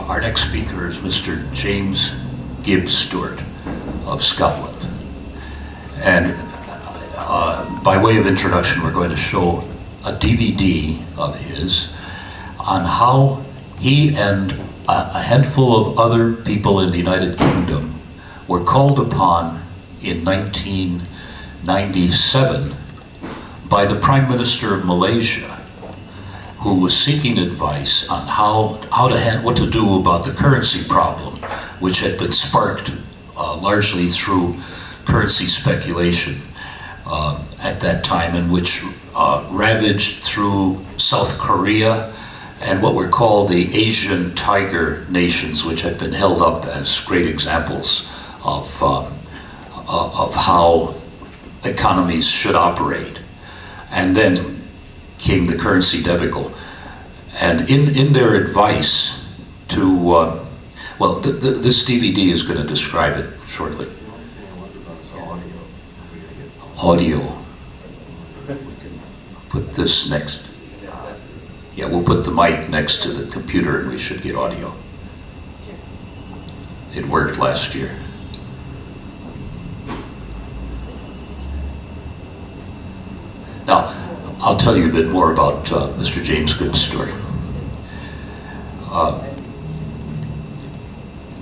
Our next speaker is Mr. James Gibb Stuart of Scotland. And by way of introduction, we're going to show a DVD of his on how he and a handful of other people in the United Kingdom were called upon in 1997 by the Prime Minister of Malaysia, who was seeking advice on what to do about the currency problem, which had been sparked largely through currency speculation at that time, and which ravaged through South Korea and what were called the Asian tiger nations, which had been held up as great examples of how economies should operate. And then came the currency debacle. And in their advice to, this DVD is going to describe it shortly. Audio. We can put this next. Yeah, we'll put the mic next to the computer and we should get audio. It worked last year. Now, I'll tell you a bit more about Mr. James Gibb Stuart.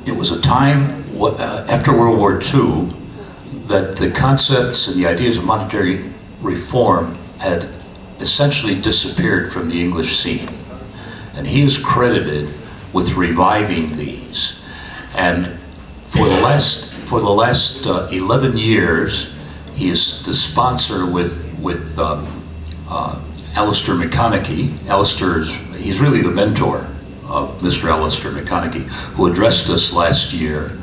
It was a time after World War II that the concepts and the ideas of monetary reform had essentially disappeared from the English scene. And he is credited with reviving these. And for the last 11 years, he is the sponsor with Alistair McConaughey. He's really the mentor of Mr. Alistair McConaughey, who addressed us last year.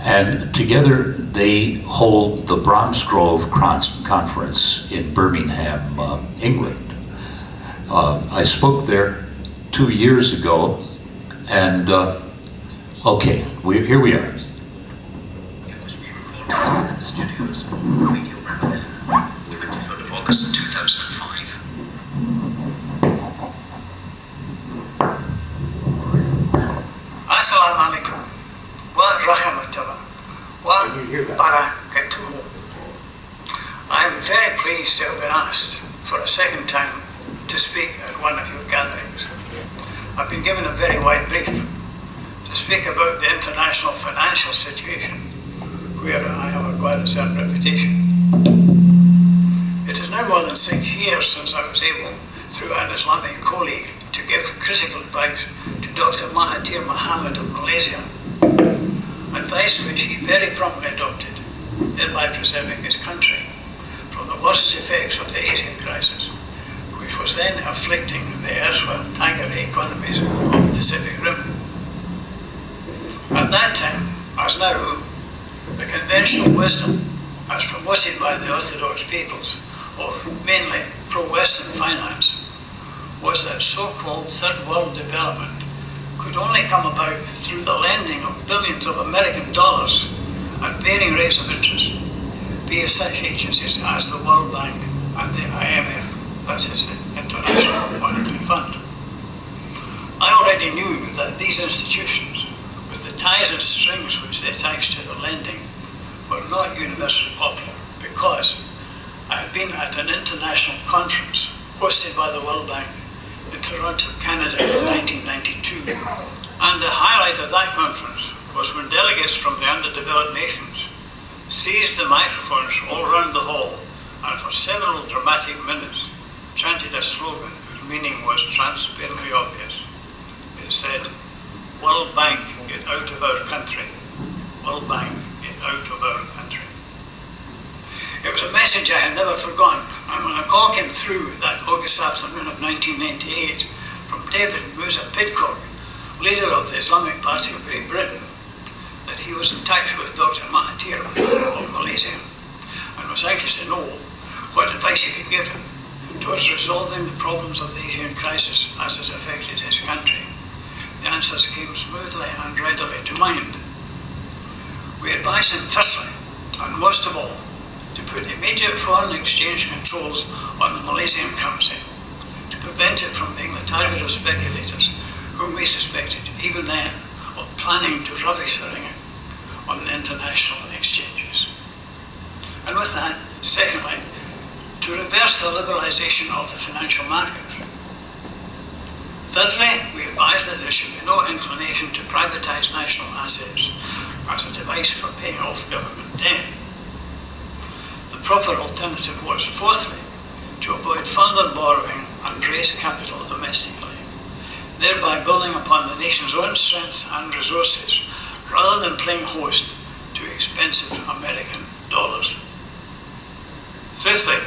And together they hold the Bromsgrove Conference in Birmingham, England. I spoke there 2 years ago, and okay, here we are. It was re-recorded in the studios of Radio Ramadan, 23rd of August 2005. Assalamu alaikum wa rahmatullah wa barakatuh. I am very pleased to have been asked for a second time to speak at one of your gatherings. I've been given a very wide brief to speak about the international financial situation, where I have acquired a certain reputation. It is now more than 6 years since I was able, through an Islamic colleague, to give critical advice to Dr. Mahathir Mohamad of Malaysia, advice which he very promptly adopted, thereby preserving his country from the worst effects of the Asian crisis, which was then afflicting the erstwhile tiger economies of the Pacific Rim. At that time, as now, the conventional wisdom, as promoted by the orthodox peoples of mainly pro-Western finance, was that so-called third world development could only come about through the lending of billions of American dollars at varying rates of interest via such agencies as the World Bank and the IMF, that is the International Monetary Fund. I already knew that these institutions, with the ties and strings which they attached to the lending, were not universally popular, because I had been at an international conference hosted by the World Bank in Toronto, Canada in 1992, and the highlight of that conference was when delegates from the underdeveloped nations seized the microphones all around the hall and for several dramatic minutes chanted a slogan whose meaning was transparently obvious. It said, "World Bank, get out of our country. World Bank, get out of our country." It was a message I had never forgotten, and when a call came through that August afternoon of 1998 from David Musa Pidcock, leader of the Islamic Party of Great Britain, that he was in touch with Dr. Mahathir of Malaysia and was anxious to know what advice he could give him towards resolving the problems of the Asian crisis as it affected his country, the answers came smoothly and readily to mind. We advised him firstly, and most of all, to put immediate foreign exchange controls on the Malaysian currency, to prevent it from being the target of speculators whom we suspected, even then, of planning to rubbish the ringgit on the international exchanges. And with that, secondly, to reverse the liberalisation of the financial market. Thirdly, we advised that there should be no inclination to privatise national assets as a device for paying off government debt. The proper alternative was, fourthly, to avoid further borrowing and raise capital domestically, thereby building upon the nation's own strength and resources rather than playing host to expensive American dollars. Fifthly,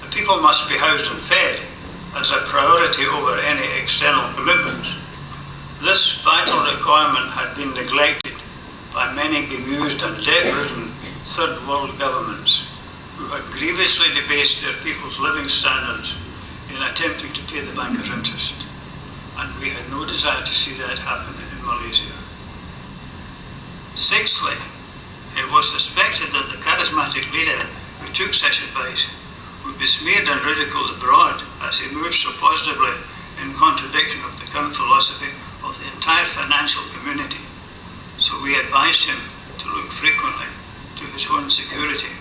the people must be housed and fed as a priority over any external commitments. This vital requirement had been neglected by many bemused and debt-ridden third world governments who had grievously debased their people's living standards in attempting to pay the banker interest. And we had no desire to see that happen in Malaysia. Sixthly, it was suspected that the charismatic leader who took such advice would be smeared and ridiculed abroad as he moved so positively in contradiction of the current philosophy of the entire financial community. So we advised him to look frequently to his own security.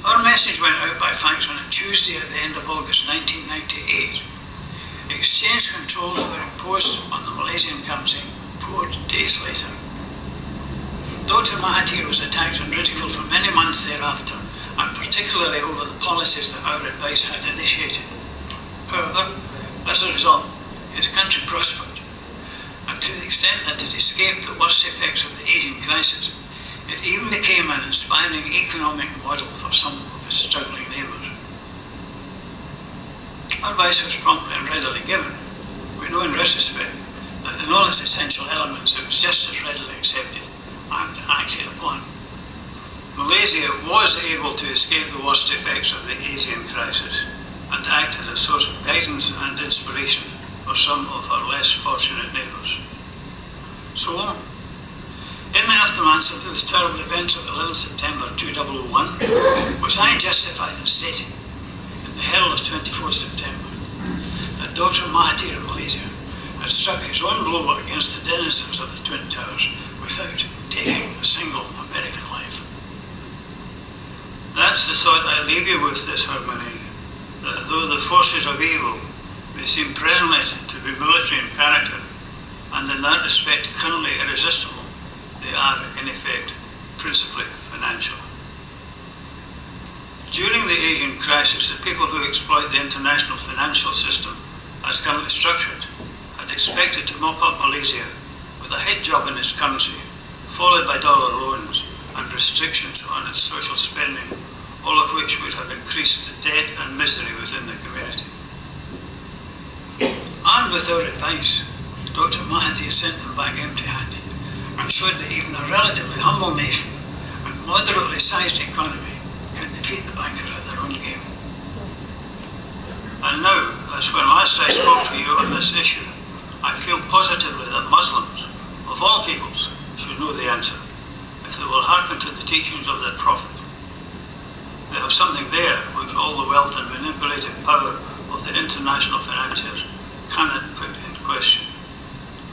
Our message went out by fax on a Tuesday at the end of August 1998. Exchange controls were imposed on the Malaysian currency 4 days later. Dr. Mahathir was attacked and ridiculed for many months thereafter, and particularly over the policies that our advice had initiated. However, as a result, his country prospered, and to the extent that it escaped the worst effects of the Asian crisis, it even became an inspiring economic model for some of his struggling neighbours. Our advice was promptly and readily given. We know in retrospect that in all its essential elements it was just as readily accepted and acted upon. Malaysia was able to escape the worst effects of the Asian crisis and act as a source of guidance and inspiration for some of our less fortunate neighbours. So, in the aftermath of those terrible events of 11 September 2001, was I justified in stating, in the Herald of 24 September, that Dr. Mahathir in Malaysia had struck his own blow against the denizens of the Twin Towers without taking a single American life? That's the thought I leave you with this harmony, that though the forces of evil may seem presently to be military in character, and in that respect currently irresistible, they are in effect principally financial. During the Asian crisis, the people who exploit the international financial system as currently structured had expected to mop up Malaysia with a head job in its currency, followed by dollar loans and restrictions on its social spending, all of which would have increased the debt and misery within the community. Armed with our advice, Dr. Mahathir sent them back empty-handed and showed that even a relatively humble nation and moderately sized economy can defeat the banker at their own game. And now, as when last I spoke to you on this issue, I feel positively that Muslims, of all peoples, should know the answer, if they will hearken to the teachings of their Prophet. They have something there which all the wealth and manipulative power of the international financiers cannot put in question.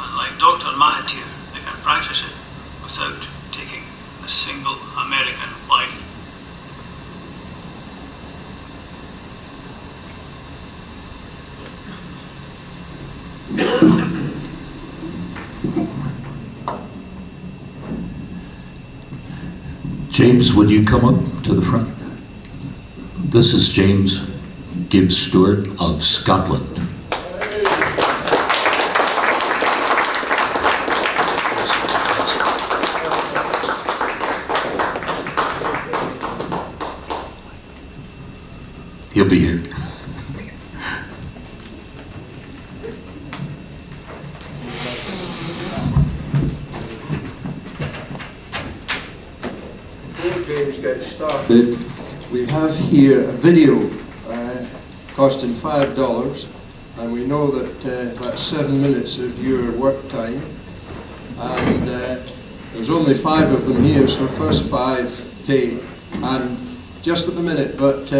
And like Dr. Mahathir, they can practice it without taking a single American life. James, would you come up to the front? This is James Gibb Stuart of Scotland. He'll be here. Before James gets started, we have here a video costing $5, and we know that that's 7 minutes of your work time, and there's only 5 of them here, so first 5 pay, and just at the minute, but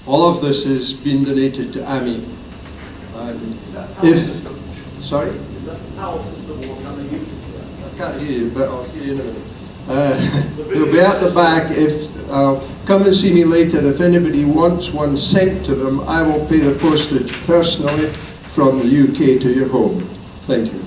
all of this has been donated to AMI, And if, sorry? I can't hear you, but I'll hear you in a minute. They'll be at the back. If come and see me later. If anybody wants one sent to them, I will pay the postage personally from the UK to your home. Thank you.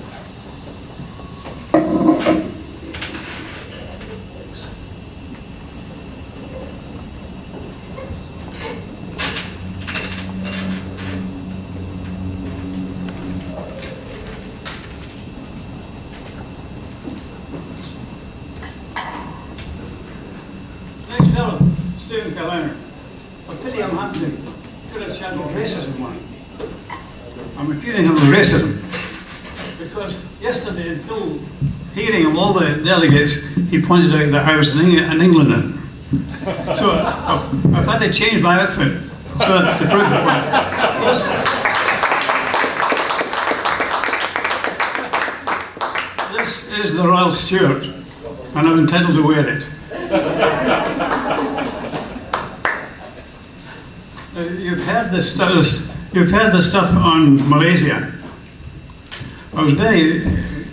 I'm accusing him of racism because yesterday in full hearing of all the delegates, he pointed out that I was an Englander. So I've had to change my outfit to prove the point. This is the Royal Stuart, and I'm entitled to wear it. You've heard the stuff on Malaysia. I was very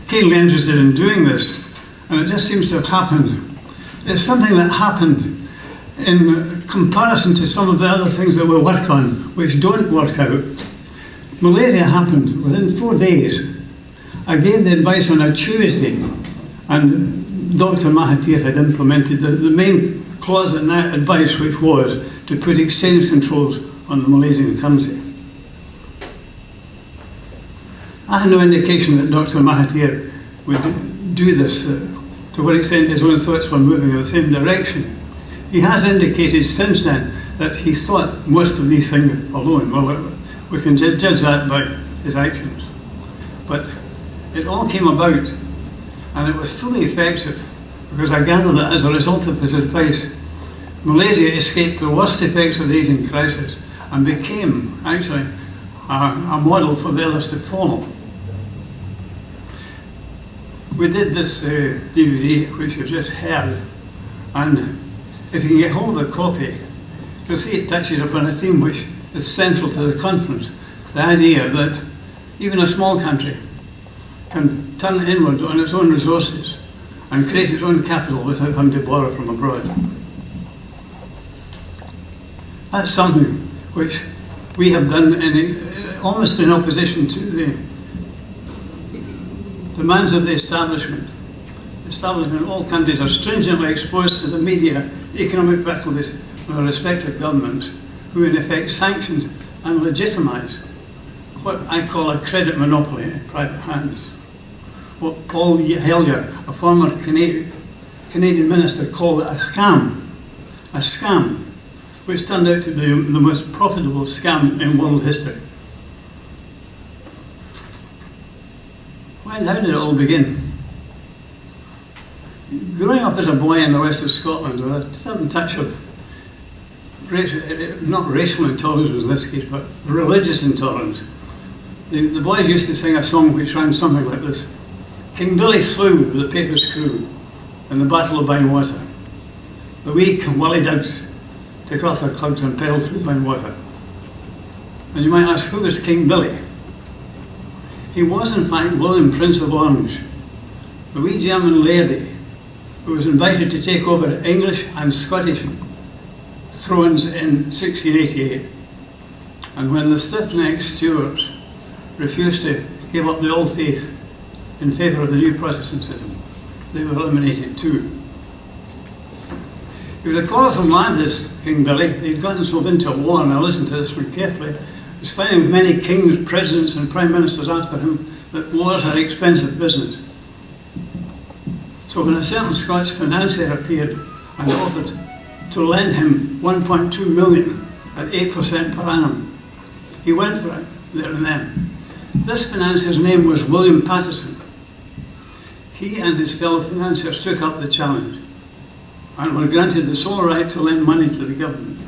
keenly interested in doing this, and it just seems to have happened. It's something that happened in comparison to some of the other things that we work on, which don't work out. Malaysia happened within 4 days. I gave the advice on a Tuesday, and Dr. Mahathir had implemented the main clause in that advice, which was to put exchange controls on the Malaysian currency. I had no indication that Dr. Mahathir would do this, to what extent his own thoughts were moving in the same direction. He has indicated since then that he thought most of these things alone. Well, we can judge that by his actions. But it all came about, and it was fully effective, because I gather that as a result of his advice, Malaysia escaped the worst effects of the Asian crisis and became actually a model for the others to follow. We did this DVD, which you've just heard, and if you can get hold of a copy, you'll see it touches upon a theme which is central to the conference, the idea that even a small country can turn inward on its own resources and create its own capital without having to borrow from abroad. That's something which we have done almost in opposition to the demands of the establishment. Establishment in all countries are stringently exposed to the media, economic faculties of their respective governments, who in effect sanction and legitimise what I call a credit monopoly in private hands. What Paul Hellyer, a former Canadian minister, called a scam, which turned out to be the most profitable scam in world history. How did it all begin? Growing up as a boy in the west of Scotland with a certain touch of not racial intolerance in this case, but religious intolerance. The boys used to sing a song which ran something like this: King Billy slew the Papist crew in the Battle of Bywater. The weak and willy dogs took off their cloaks and pedalled through Bywater. And you might ask, who was King Billy? He was in fact William, Prince of Orange, the wee German lairdy who was invited to take over English and Scottish thrones in 1688. And when the stiff-necked Stuarts refused to give up the old faith in favour of the new Protestantism, they were eliminated too. He was a quarrelsome lad, this King Billy. He'd gotten himself into a war, and I listened to this one carefully. He was finding with many kings, presidents and prime ministers after him that wars are expensive business. So when a certain Scotch financier appeared and offered to lend him 1.2 million at 8% per annum, he went for it there and then. This financier's name was William Paterson. He and his fellow financiers took up the challenge and were granted the sole right to lend money to the government.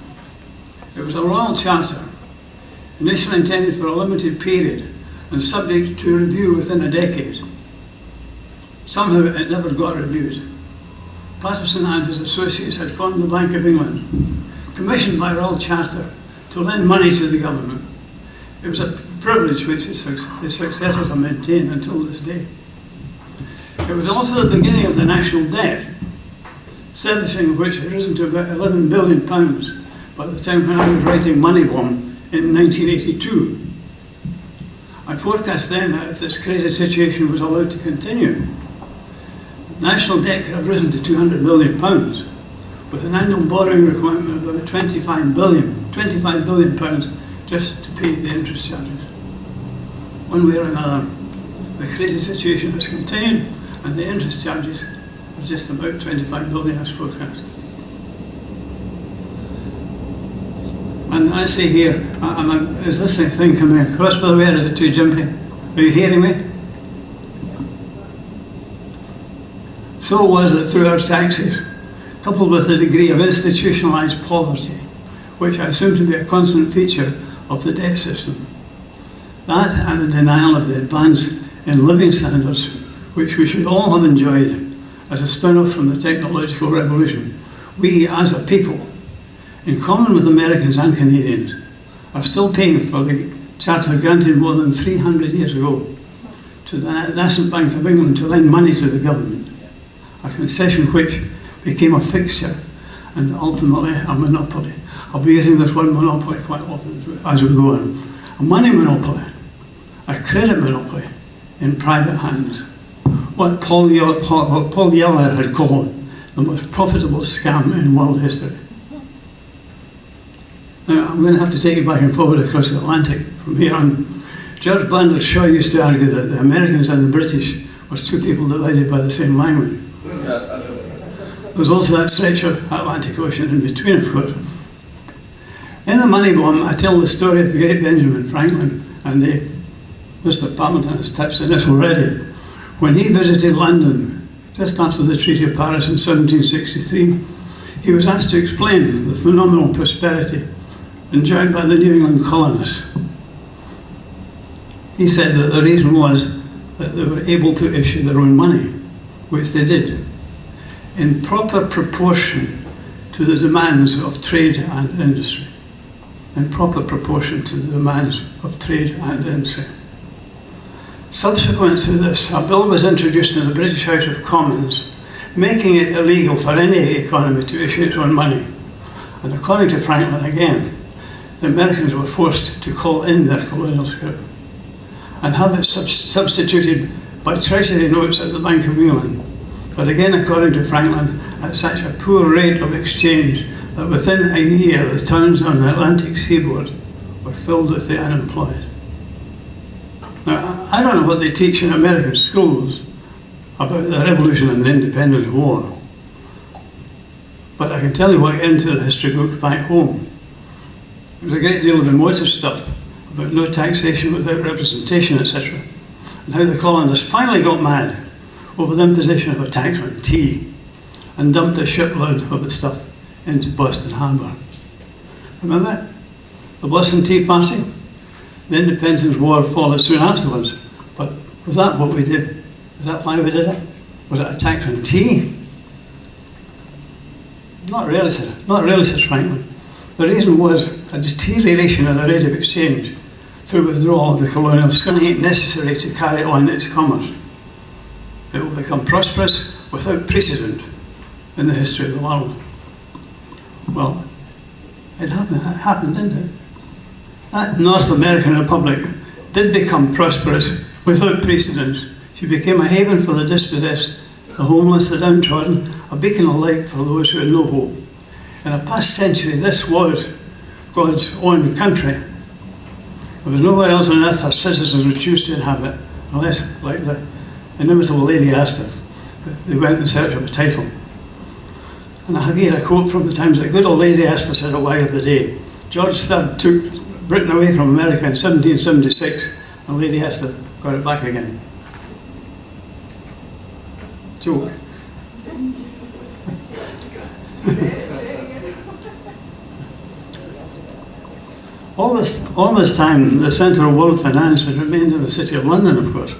It was a royal charter, initially intended for a limited period and subject to review within a decade. Somehow it never got reviewed. Paterson and his associates had formed the Bank of England, commissioned by royal charter to lend money to the government. It was a privilege which his successors have maintained until this day. It was also the beginning of the national debt, servicing of which had risen to about £11 billion by the time when I was writing Moneybomb in 1982. I forecast then that if this crazy situation was allowed to continue, national debt could have risen to £200 billion, with an annual borrowing requirement of about £25 billion just to pay the interest charges. One way or another, the crazy situation has continued, and the interest charges are just about 25 billion as forecast. And I say here, is this thing coming across by the way, or is it too jumpy? Are you hearing me? So it was that through our taxes, coupled with the degree of institutionalised poverty, which I assume to be a constant feature of the debt system, that and the denial of the advance in living standards, which we should all have enjoyed as a spin-off from the technological revolution, we as a people, in common with Americans and Canadians, are still paying for the charter granted more than 300 years ago to the National Bank of England to lend money to the government, a concession which became a fixture and ultimately a monopoly. I'll be using this word monopoly quite often as we go on. A money monopoly, a credit monopoly in private hands. What Paul Yeller had called the most profitable scam in world history. Now, I'm going to have to take you back and forward across the Atlantic from here on. George Bernard Shaw used to argue that the Americans and the British were two people divided by the same language. There's also that stretch of Atlantic Ocean in between, of course. In the Moneybomb, I tell the story of the great Benjamin Franklin, and Mr. Partington has touched on this already. When he visited London, just after the Treaty of Paris in 1763, he was asked to explain the phenomenal prosperity enjoyed by the New England colonists. He said that the reason was that they were able to issue their own money, which they did, in proper proportion to the demands of trade and industry. In proper proportion to the demands of trade and industry. Subsequent to this, a bill was introduced in the British House of Commons, making it illegal for any economy to issue its own money. And according to Franklin again, the Americans were forced to call in their colonial scrip and have it substituted by treasury notes at the Bank of England. But again, according to Franklin, at such a poor rate of exchange that within a year the towns on the Atlantic seaboard were filled with the unemployed. Now, I don't know what they teach in American schools about the Revolution and the Independence War, but I can tell you what into the history books back home. There was a great deal of emotive stuff about no taxation without representation, etc., and how the colonists finally got mad over the imposition of a tax on tea and dumped a shipload of the stuff into Boston Harbour. Remember that? The Boston Tea Party? The Independence War followed soon afterwards. But was that what we did? Was that why we did it? Was it a tax on tea? Not really, sir. Not really, says Franklin. The reason was a deterioration in the rate of exchange through withdrawal of the colonial scrutiny necessary to carry on its commerce. It will become prosperous without precedent in the history of the world. Well, it happened, didn't it? That North American Republic did become prosperous without precedent. She became a haven for the dispossessed, the homeless, the downtrodden, a beacon of light for those who had no hope. In a past century, this was God's own country. There was nowhere else on earth our citizens would choose to inhabit, unless, like the inimitable Lady Astor, they went in search of a title. And I have here a quote from the times that good old Lady Astor said a wag of the day. George III took Britain away from America in 1776, and Lady Astor got it back again. Joke. All this time, the centre of world finance had remained in the City of London, of course.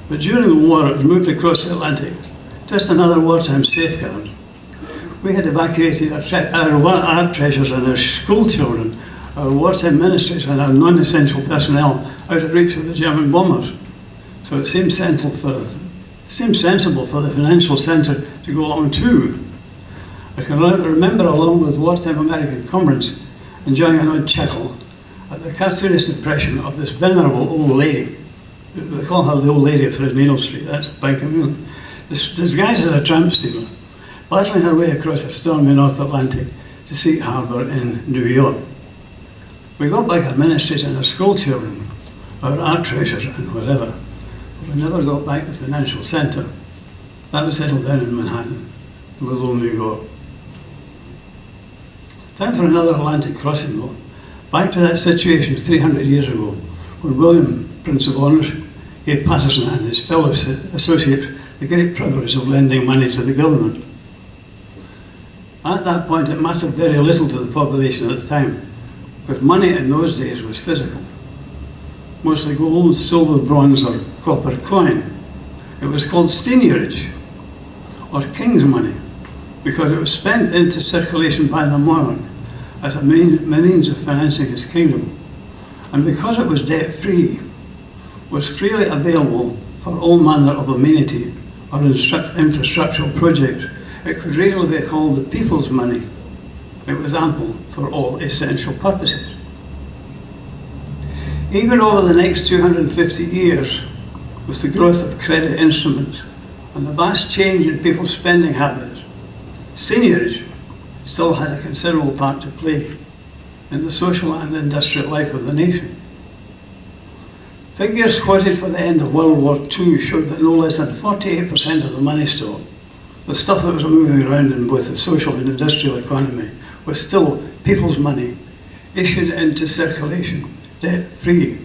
But during the war, it was moved across the Atlantic, just another wartime safeguard. We had evacuated our treasures and our school children our wartime ministries and our non-essential personnel out of reach of the German bombers. So it seems sensible for the financial centre to go along too. I can remember, along with wartime American comrades, enjoying an odd chuckle at the cartoonist impression of this venerable old lady. They call her the old lady of Threadneedle Street, that's Bank of England, disguised as a tramp steamer, battling her way across the stormy North Atlantic to Sea Harbour in New York. We got back our ministries and our school children, our art treasures and whatever, but we never got back the financial centre. That was settled down in Manhattan, little New York. Time for another Atlantic crossing though. Back to that situation 300 years ago, when William, Prince of Orange, gave Patterson and his fellow associates the great privilege of lending money to the government. At that point, it mattered very little to the population at the time, because money in those days was physical. Mostly gold, silver, bronze, or copper coin. It was called seigniorage, or king's money, because it was spent into circulation by the monarch as a means of financing his kingdom. And because it was debt-free, was freely available for all manner of amenity or infrastructural projects, it could reasonably be called the people's money. It was ample for all essential purposes. Even over the next 250 years, with the growth of credit instruments and the vast change in people's spending habits, seigniorage still had a considerable part to play in the social and industrial life of the nation. Figures quoted for the end of World War II showed that no less than 48% of the money stock, the stuff that was moving around in both the social and industrial economy, was still people's money, issued into circulation, debt-free.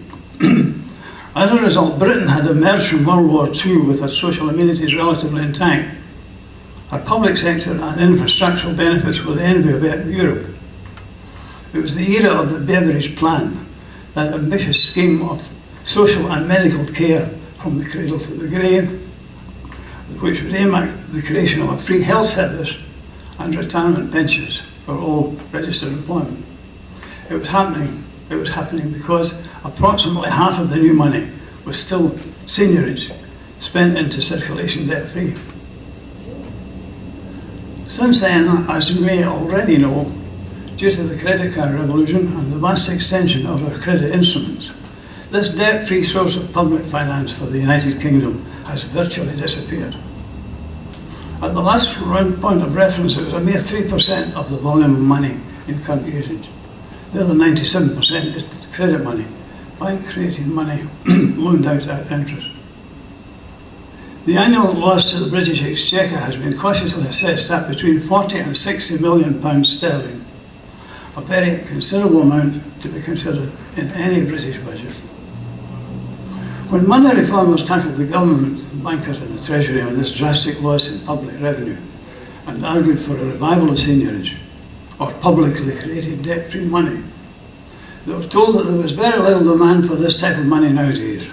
As a result, Britain had emerged from World War II with her social amenities relatively intact. Our public sector and infrastructural benefits were the envy of Europe. It was the era of the Beveridge Plan, that ambitious scheme of social and medical care from the cradle to the grave, which would aim at the creation of a free health service and retirement pensions for all registered employment. It was happening because approximately half of the new money was still seigniorage, spent into circulation debt-free. Since then, as you may already know, due to the credit card revolution and the vast extension of our credit instruments, this debt-free source of public finance for the United Kingdom has virtually disappeared. At the last point of reference, it was a mere 3% of the volume of money in current usage. The other 97% is credit money, bank-created money loaned out at interest. The annual loss to the British Exchequer has been cautiously assessed at between 40 and 60 million pounds sterling, a very considerable amount to be considered in any British budget. When money reformers tackled the government, the bankers and the Treasury on this drastic loss in public revenue and argued for a revival of seigniorage, or publicly created debt-free money, they were told that there was very little demand for this type of money nowadays,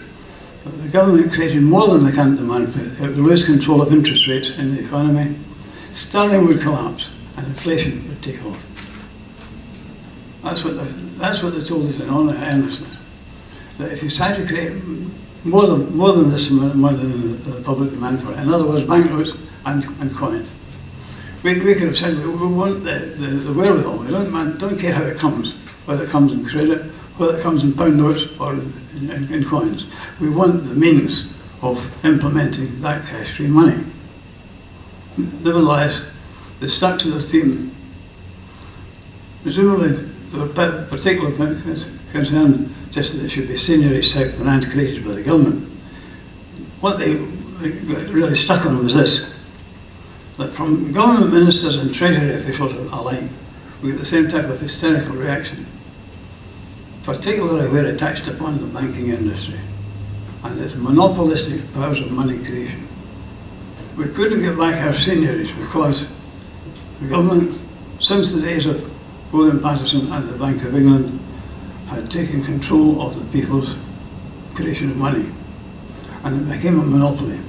that the government created more than the current demand for it. It would lose control of interest rates in the economy, sterling would collapse, and inflation would take off. That's what they told us in all earnestness. That if you try to create more than this amount of money than the public demand for it, in other words, banknotes and coins, we could have said we want the wherewithal. We don't care how it comes, whether it comes in credit, whether it comes in pound notes or in coins. We want the means of implementing that cash-free money. Nevertheless, they stuck to their theme. Presumably, they were particularly concerned just that it should be seigniorage type finance created by the government. What they really stuck on was this, that from government ministers and treasury officials alike, we get the same type of hysterical reaction, particularly where it touched upon the banking industry and its monopolistic powers of money creation. We couldn't get back our seigniorage because the government, since the days of William Patterson and the Bank of England, had taken control of the people's creation of money, and it became a monopoly.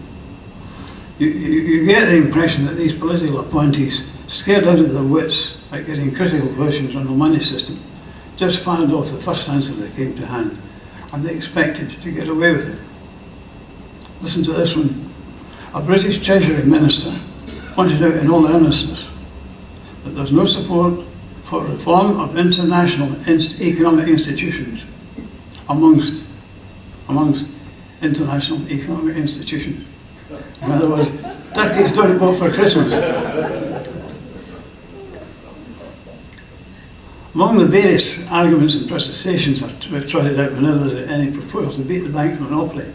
You get the impression that these political appointees, scared out of their wits at getting critical questions on the money system, just fired off the first answer that came to hand, and they expected to get away with it. Listen to this one. A British Treasury Minister pointed out in all earnestness that there's no support for reform of international economic institutions amongst international economic institutions. In other words, turkeys don't vote for Christmas. Among the various arguments and protestations that were trotted out whenever there is any proposal to beat the bank monopoly,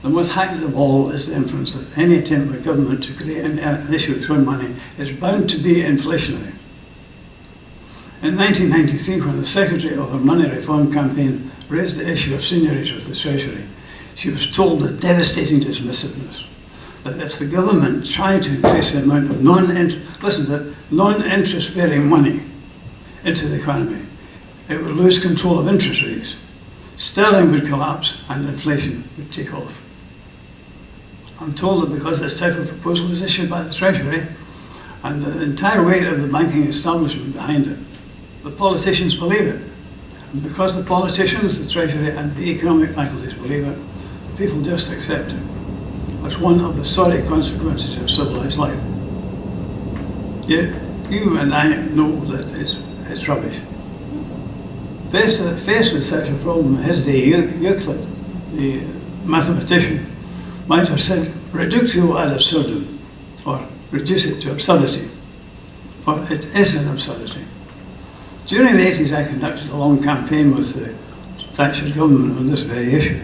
the most hackneyed of all is the inference that any attempt by government to create and issue its own money is bound to be inflationary. In 1993, when the Secretary of her Money Reform Campaign raised the issue of seigniorage with the Treasury, she was told with devastating dismissiveness that if the government tried to increase the amount of non-interest bearing money into the economy, it would lose control of interest rates, sterling would collapse and inflation would take off. I'm told that because this type of proposal was issued by the Treasury and the entire weight of the banking establishment behind it, the politicians believe it. And because the politicians, the Treasury and the economic faculties believe it, people just accept it as one of the sorry consequences of civilised life. Yet you and I know that it's rubbish. Faced with such a problem in his day, Euclid, the mathematician, might have said, reductio ad absurdum, or reduce it to absurdity, for it is an absurdity. During the 80s, I conducted a long campaign with the Thatcher government on this very issue.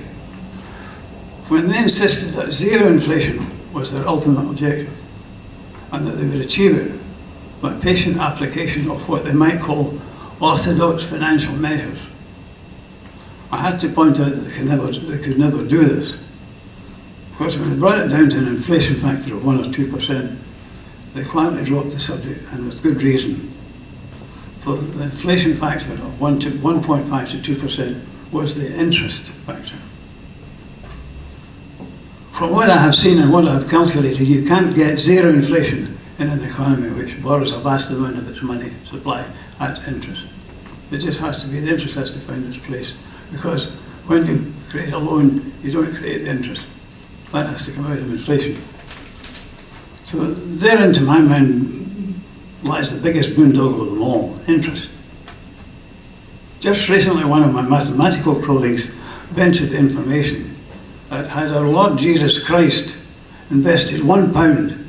When they insisted that zero inflation was their ultimate objective, and that they would achieve it by patient application of what they might call orthodox financial measures, I had to point out that they could never do this. Of course, when they brought it down to an inflation factor of 1 or 2%, they quietly dropped the subject, and with good reason. For the inflation factor of 1.5 to 2% was the interest factor. From what I have seen and what I have calculated, you can't get zero inflation in an economy which borrows a vast amount of its money supply at interest. It just has to be, the interest has to find its place, because when you create a loan, you don't create the interest. That has to come out of inflation. So therein, to my mind, lies the biggest boondoggle of them all, interest. Just recently, one of my mathematical colleagues ventured the information that had our Lord Jesus Christ invested £1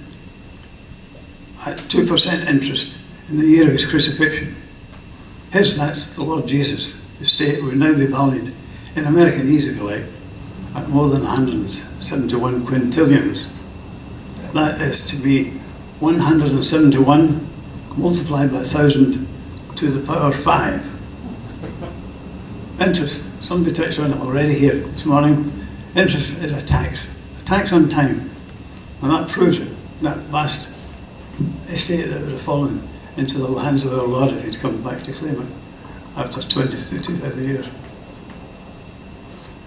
at 2% interest in the year of his crucifixion, that's the Lord Jesus, estate would now be valued in American easy collect at more than 171 quintillions. That is to be 171 multiplied by 1,000 to the power 5. Interest, somebody touched on it already here this morning. Interest is a tax on time, and that proves it, that vast estate that would have fallen into the hands of our Lord if he'd come back to claim it after 2,000 years.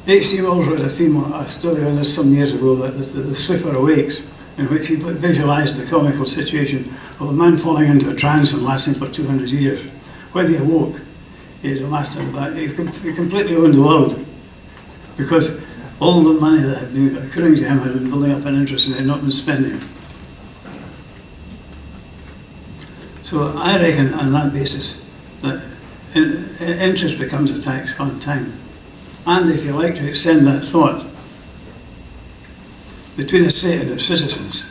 H.G. Wells wrote a story on this some years ago, that the Sweeper Awakes, in which he visualised the comical situation of a man falling into a trance and lasting for 200 years. When he awoke, he had amassed he completely owned the world, because all the money that had been accruing to him had been building up an interest and had not been spending it. So I reckon on that basis that interest becomes a tax on time. And if you like to extend that thought between the state and its citizens,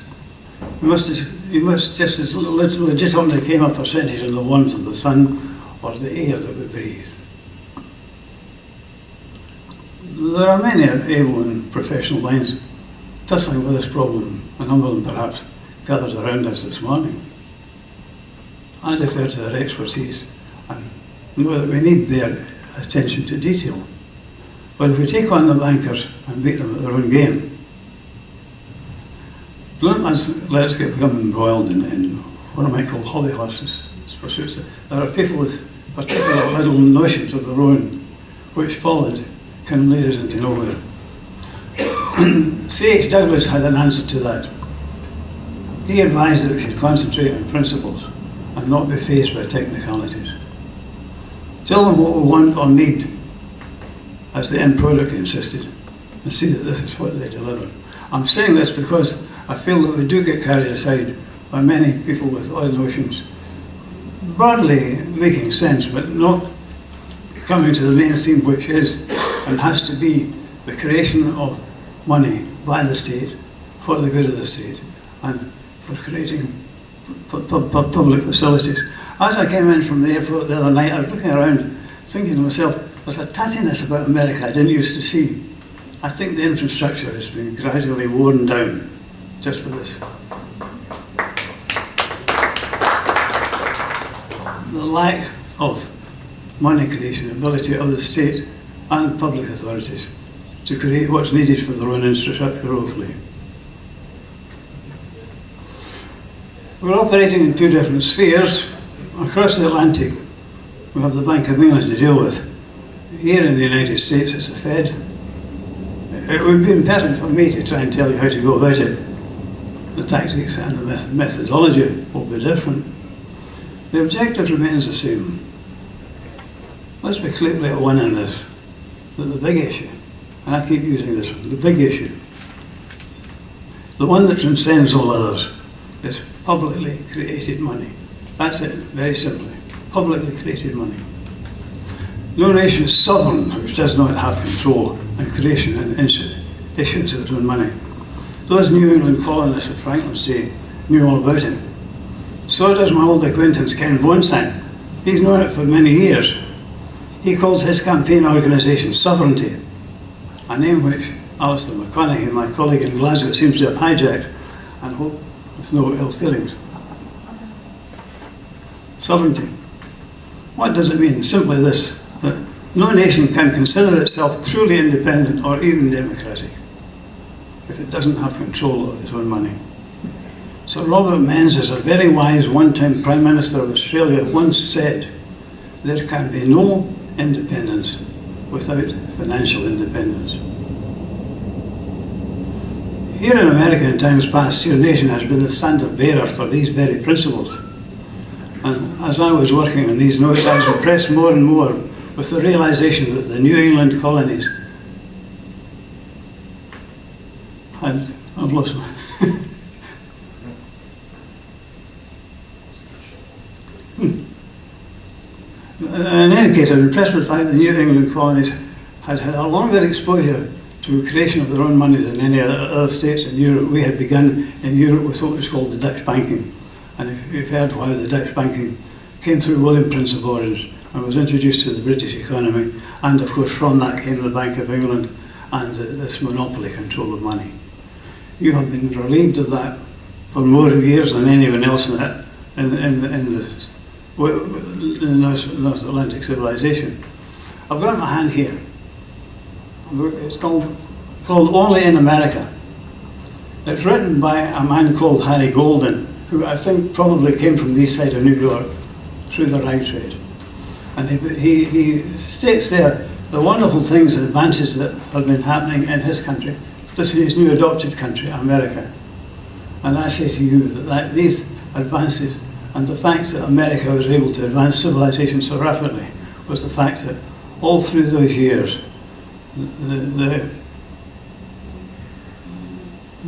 you must just as legitimately claim a percentage on the warmth of the sun or the air that we breathe. There are many able and professional minds tussling with this problem, a number of them perhaps gathered around us this morning. I defer to their expertise and know that we need their attention to detail. But if we take on the bankers and beat them at their own game, don't let's get become embroiled in what I might call hobby horses pursuits. There are people with particular little notions of their own which followed can lead us into nowhere. C.H. Douglas had an answer to that. He advised that we should concentrate on principles and not be faced by technicalities. Tell them what we want or need as the end product, he insisted, and see that this is what they deliver. I'm saying this because I feel that we do get carried aside by many people with odd notions, broadly making sense, but not coming to the main theme, which is and has to be the creation of money by the state for the good of the state and for creating public facilities. As I came in from the airport the other night, I was looking around thinking to myself, there's a tattiness about America I didn't used to see. I think the infrastructure has been gradually worn down just with this. The lack of money creation, ability of the state and public authorities to create what's needed for their own infrastructure locally. We're operating in two different spheres. Across the Atlantic, we have the Bank of England to deal with. Here in the United States, it's the Fed. It would be impertinent for me to try and tell you how to go about it. The tactics and the methodology will be different. The objective remains the same. Let's be clearly at one in this, that the big issue, and I keep using this one, the big issue, the one that transcends all others, is publicly created money. That's it, very simply. Publicly created money. No nation is sovereign which does not have control and creation and issuance of its own money. Those New England colonists of Franklin's day knew all about him. So does my old acquaintance Ken Bonsang. He's known it for many years. He calls his campaign organisation Sovereignty, a name which Alistair McConaughey, my colleague in Glasgow, seems to have hijacked, and hope with no ill feelings. Sovereignty. What does it mean? Simply this, that no nation can consider itself truly independent or even democratic if it doesn't have control of its own money. Sir Robert Menzies, a very wise one-time Prime Minister of Australia, once said, there can be no independence without financial independence. Here in America in times past, your nation has been the standard bearer for these very principles. And as I was working on these notes, I was impressed more and more with the realization that the New England colonies had, I've lost my, in any case, I'm impressed with the fact that the New England colonies had had a longer exposure to creation of their own money than any other states in Europe. We had begun in Europe with what was called the Dutch banking. And if you've heard how the Dutch banking came through William Prince of Orange and was introduced to the British economy, and of course from that came the Bank of England and this monopoly control of money. You have been relieved of that for more years than anyone else in the North Atlantic civilization. I've got my hand here. It's called Only in America. It's written by a man called Harry Golden, who I think probably came from the east side of New York through the rye trade. And he states there the wonderful things, advances that have been happening in his country. This is his new adopted country, America. And I say to you that these advances and the fact that America was able to advance civilization so rapidly was the fact that all through those years, the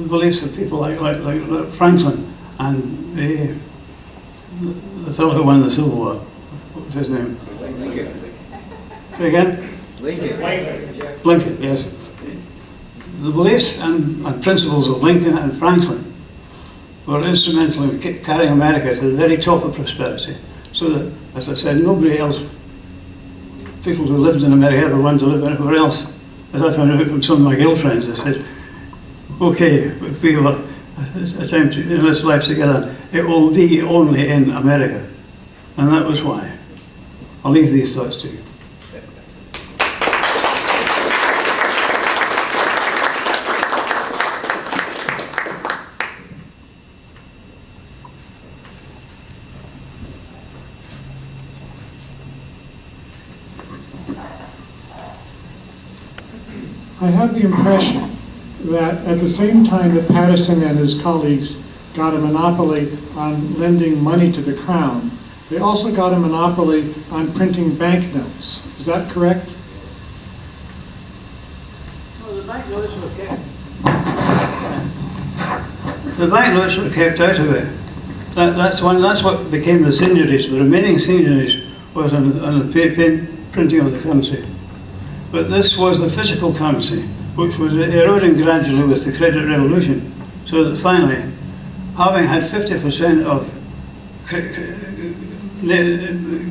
beliefs of people like Franklin and the fellow who won the Civil War, what was his name? Lincoln. Again? Lincoln, yes. The beliefs and principles of Lincoln and Franklin were instrumental in carrying America to the very top of prosperity. So that, as I said, nobody else, people who lived in America ever wanted to live anywhere else. As I found out from some of my girlfriends, they said, okay, if we have a time to in this life together, it will be only in America. And that was why. I'll leave these thoughts to you. I have the impression that at the same time that Patterson and his colleagues got a monopoly on lending money to the Crown, They also got a monopoly on printing banknotes. Is that correct? Well, the banknotes were kept out of it. That's what became the seignories. The remaining seignories was on the printing of the currency. But this was the physical currency, which was eroding gradually with the credit revolution, so that finally, having had 50% of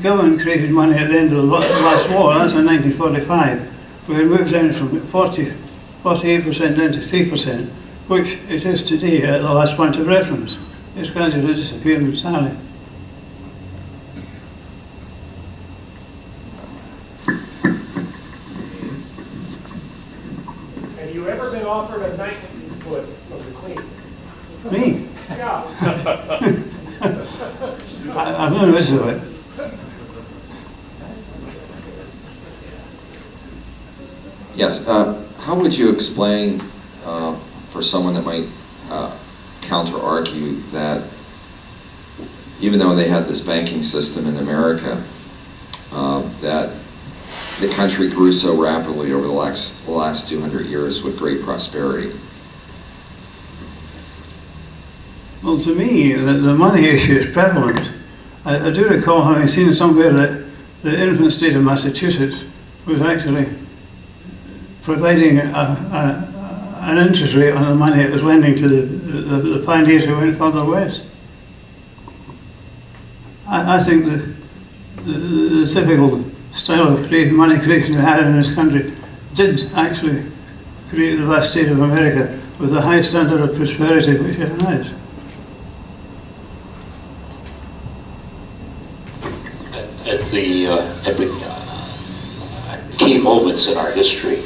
government-created money at the end of the last war, that's in 1945, we had moved down from 48% down to 3%, which it is today at the last point of reference. It's gradually disappeared entirely. Have you ever been offered a knighthood from the Queen? Me? Yeah. I've known this of it. Yes. How would you explain, for someone that might counter-argue, that even though they had this banking system in America, that the country grew so rapidly over the last 200 years with great prosperity? Well, to me, the money issue is prevalent. I do recall having seen somewhere that the infant state of Massachusetts was actually providing an interest rate on the money it was lending to the pioneers who went further west. I think that the typical style of money creation we had in this country did actually create the vast state of America with the high standard of prosperity which it has. At the key moments in our history,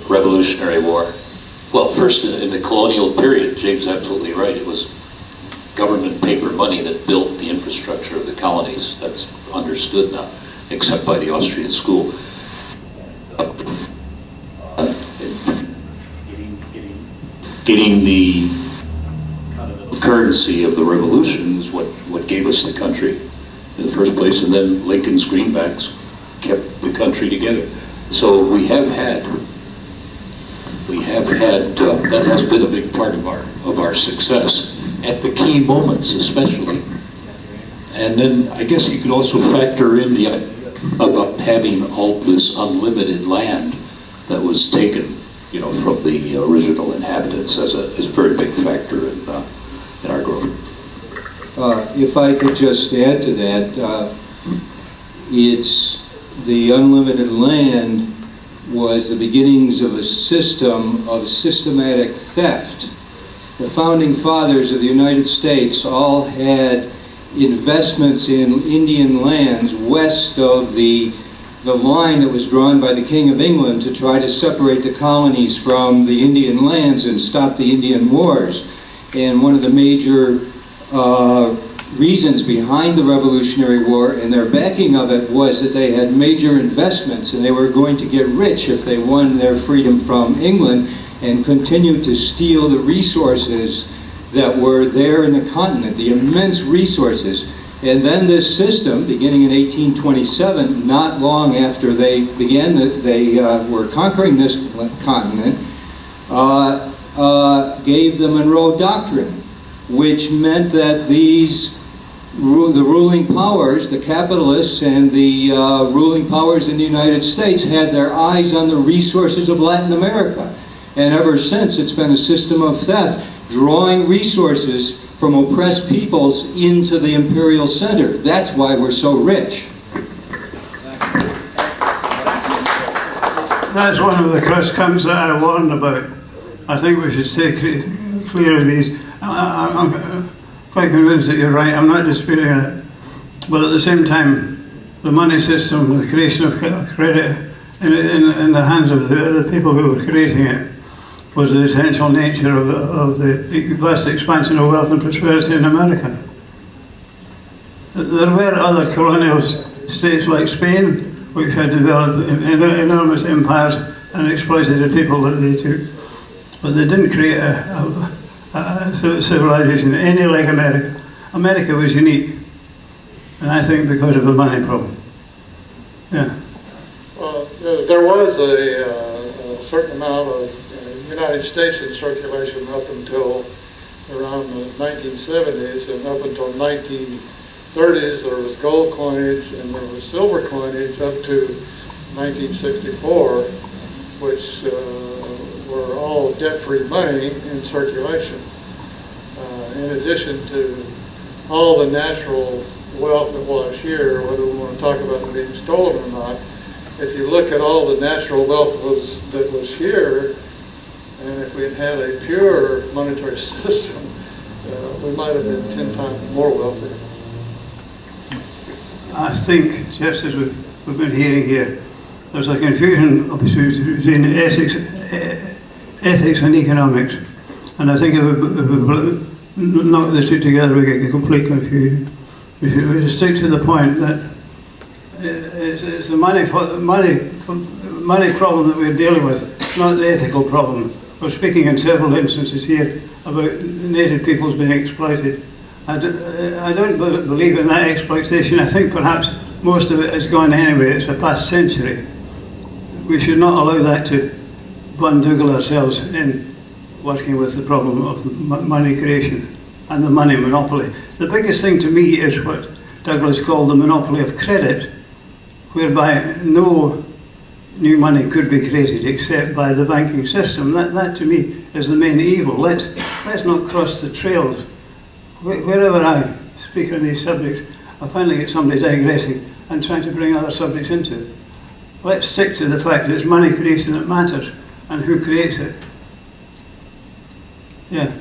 Revolutionary War. Well, first in the colonial period, James is absolutely right. It was government paper money that built the infrastructure of the colonies. That's understood now, except by the Austrian school. Getting the currency of the revolution is what gave us the country in the first place, and then Lincoln's greenbacks kept the country together. So we have had that has been a big part of our success at the key moments, especially. And then I guess you could also factor in the idea about having all this unlimited land that was taken, from the original inhabitants as a very big factor in our growth. If I could just add to that, it's the unlimited land was the beginnings of a system of systematic theft. The founding fathers of the United States all had investments in Indian lands west of the line that was drawn by the King of England to try to separate the colonies from the Indian lands and stop the Indian Wars. And one of the major reasons behind the Revolutionary War and their backing of it was that they had major investments and they were going to get rich if they won their freedom from England and continued to steal the resources that were there in the continent, the immense resources. And then this system, beginning in 1827, not long after they were conquering this continent, gave the Monroe Doctrine, which meant that the ruling powers, the capitalists and the ruling powers in the United States had their eyes on the resources of Latin America. And ever since, it's been a system of theft, drawing resources from oppressed peoples into the imperial center. That's why we're so rich. That's one of the cross-currents that I warned about. I think we should stay clear of these. I'm quite convinced that you're right. I'm not disputing it. But at the same time, the money system, the creation of credit in the hands of the people who were creating it, was the essential nature of the vast expansion of wealth and prosperity in America. There were other colonial states like Spain, which had developed enormous empires and exploited the people that they took. But they didn't create a civilization any like America. America was unique. And I think because of a money problem. Yeah. Well, there was a certain amount of United States in circulation up until around the 1970s, and up until 1930s there was gold coinage and there was silver coinage up to 1964, which were all debt-free money in circulation. In addition to all the natural wealth that was here, whether we want to talk about it being stolen or not, if you look at all the natural wealth that was here, and if we had had a pure monetary system, we might have been 10 times more wealthy. I think, just as we've been hearing here, there's a confusion between ethics and economics. And I think if we knock the two together, we get complete confusion. We should stick to the point that it's the money problem that we're dealing with, not the ethical problem. We're speaking in several instances here about native peoples being exploited. I don't believe in that exploitation. I think perhaps most of it has gone anyway. It's a past century. We should not allow that to bundoogle ourselves in working with the problem of money creation and the money monopoly. The biggest thing to me is what Douglas called the monopoly of credit, whereby no new money could be created except by the banking system. That to me is the main evil. Let's not cross the trails. Wherever I speak on these subjects, I finally get somebody digressing and trying to bring other subjects into it. Let's stick to the fact that it's money creation that matters and who creates it. Yeah.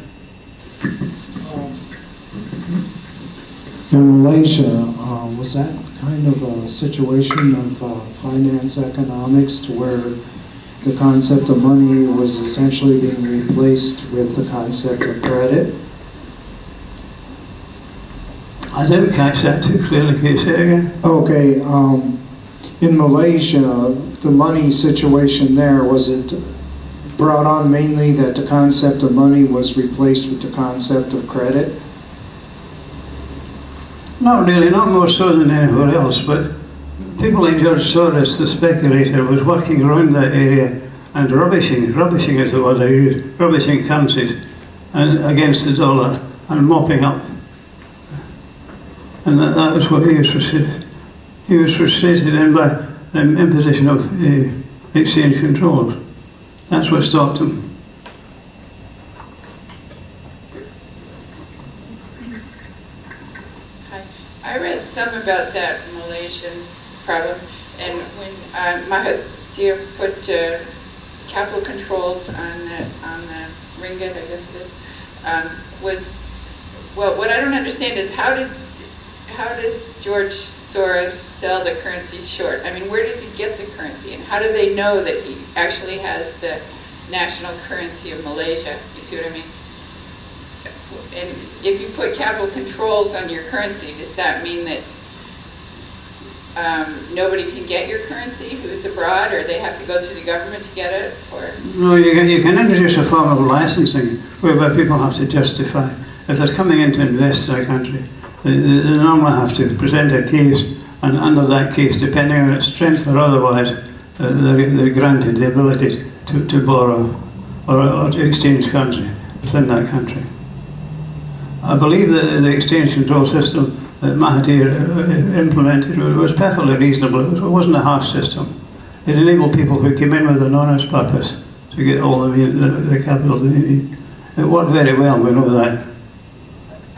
In Malaysia, was that kind of a situation of finance economics to where the concept of money was essentially being replaced with the concept of credit? I didn't catch that too clearly. Can you say it again? Okay, in Malaysia, the money situation there, was it brought on mainly that the concept of money was replaced with the concept of credit? Not really, not more so than anywhere else, but people like George Soros, the speculator, was working around that area and rubbishing is the word I use, rubbishing currencies and against the dollar and mopping up. And that was what he was frustrated. He was frustrated in by the imposition of exchange controls. That's what stopped him. I read some about that Malaysian problem, and when Mahathir put capital controls on the ringgit, I guess it is, well, what I don't understand is how does George Soros sell the currency short? I mean, where does he get the currency, and how do they know that he actually has the national currency of Malaysia? You see what I mean? And if you put capital controls on your currency, does that mean that nobody can get your currency who's abroad, or they have to go through the government to get it? Or no, you can introduce a form of licensing whereby people have to justify if they're coming in to invest in a country. They normally have to present a case, and under that case, depending on its strength or otherwise, they're granted the ability to borrow or to exchange currency within that country. I believe that the exchange control system that Mahathir implemented was perfectly reasonable. It wasn't a harsh system. It enabled people who came in with an honest purpose to get all the capital they need. It worked very well, we know that.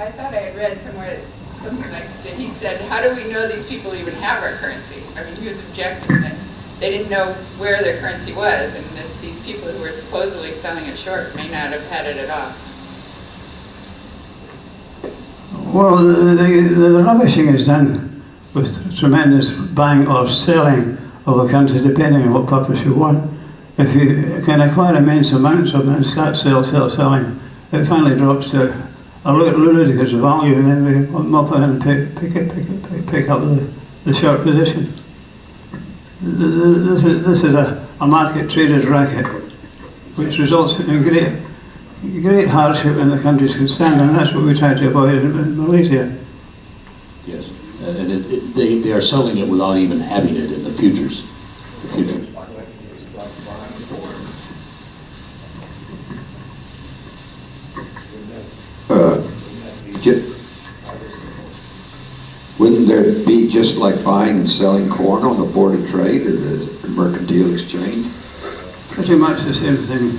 I thought I had read somewhere something like that. He said, how do we know these people even have our currency? I mean, he was objecting that they didn't know where their currency was, and that these people who were supposedly selling it short may not have had it at all. Well, the rubbishing is done with tremendous buying or selling of a country, depending on what purpose you want. If you can acquire immense amounts of it and start selling, it finally drops to a ludicrous value, and then we mop in and pick up the short position. This is a market trader's racket, which results in great hardship in the countries concerned, and that's what we try to avoid in Malaysia. Yes. And they are selling it without even having it in the futures. Wouldn't there be just like buying and selling corn on the Board of Trade or the Mercantile Exchange? Pretty much the same thing.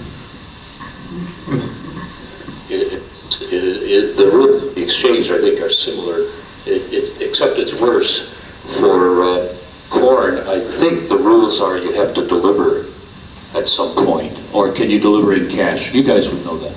The rules of the exchange, I think, are similar, except it's worse. For corn, I think the rules are you have to deliver at some point, or can you deliver in cash? You guys would know that.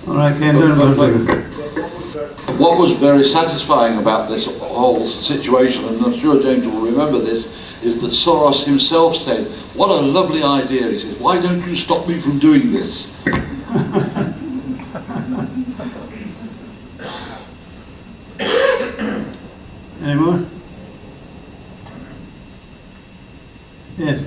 All right, Ken, what was very satisfying about this whole situation, and I'm sure James will remember this, is that Soros himself said, "What a lovely idea." He says, "Why don't you stop me from doing this?" Any more? Yes.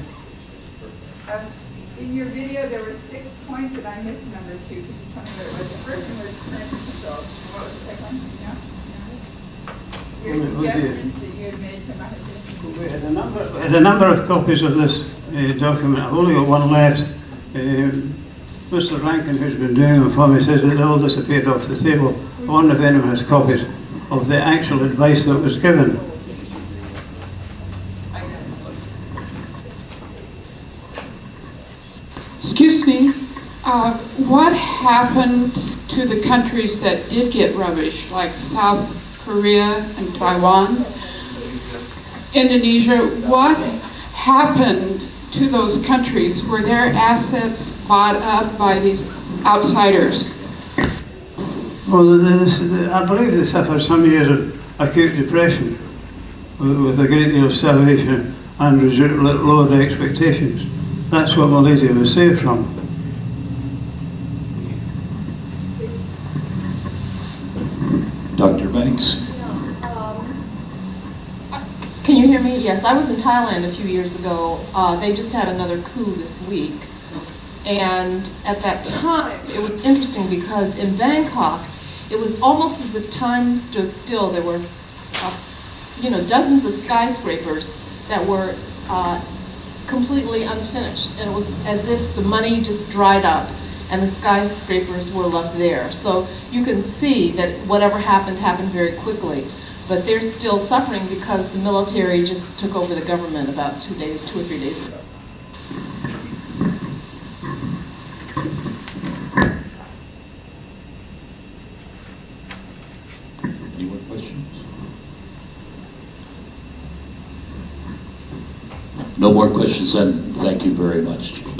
In your video, there were 6 points, and I missed number 2. Could you tell me what it was? The first one was currency controls. What was the second one? Your suggestions that you had made to Mahathir. We had a number of copies of this document. I've only got one left. Mr. Rankin, who's been doing them for me, says that they all disappeared off the table. I wonder if anyone has copies of the actual advice that was given. Excuse me, what happened to the countries that did get rubbish, like South Korea and Taiwan, Indonesia? What happened to those countries? Were their assets bought up by these outsiders? Well, I believe they suffered some years of acute depression with a great deal of starvation and lowered expectations. That's what Malaysia was saved from. Dr. Banks. Can you hear me? Yes, I was in Thailand a few years ago. They just had another coup this week. And at that time, it was interesting because in Bangkok, it was almost as if time stood still. There were, dozens of skyscrapers that were completely unfinished. And it was as if the money just dried up and the skyscrapers were left there. So you can see that whatever happened very quickly. But they're still suffering because the military just took over the government about 2 or 3 days ago. Any more questions? No more questions then. Thank you very much, James.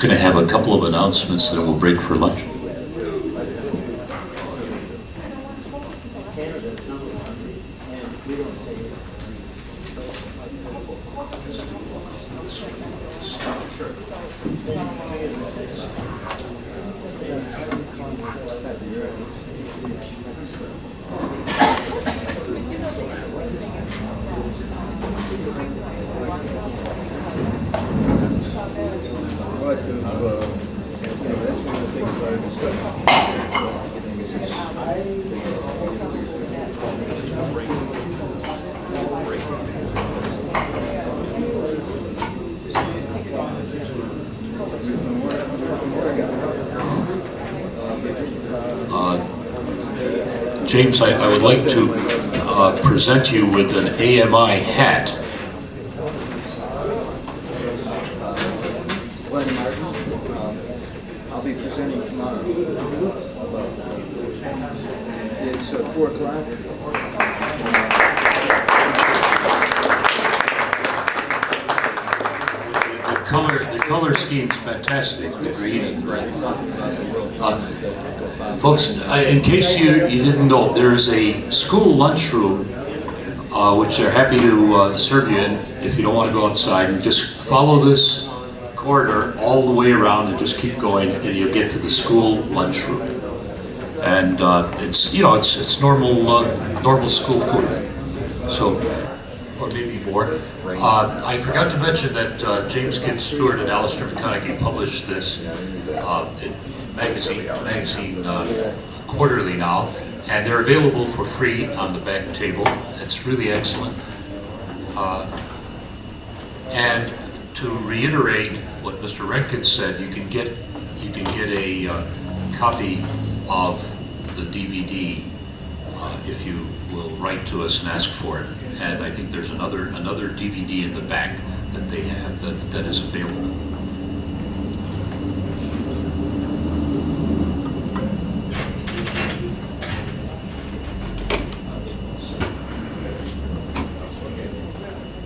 Going to have a couple of announcements, then we'll break for lunch. James, I would like to present you with an AMI hat. I'll be presenting tomorrow. It's 4 o'clock. The color scheme's fantastic, the green and red. Folks, in case you didn't know, there is a school lunchroom which they're happy to serve you in if you don't want to go outside. And just follow this corridor all the way around and just keep going, and you'll get to the school lunchroom. And it's, you know, it's normal normal school food. So, or maybe more. I forgot to mention that James Gibb Stuart and Alistair McConaughey published this magazine quarterly now, and they're available for free on the back table. It's really excellent. And to reiterate what Mr. Renkins said, you can get a copy of the DVD if you will write to us and ask for it. And I think there's another DVD in the back that they have that is available.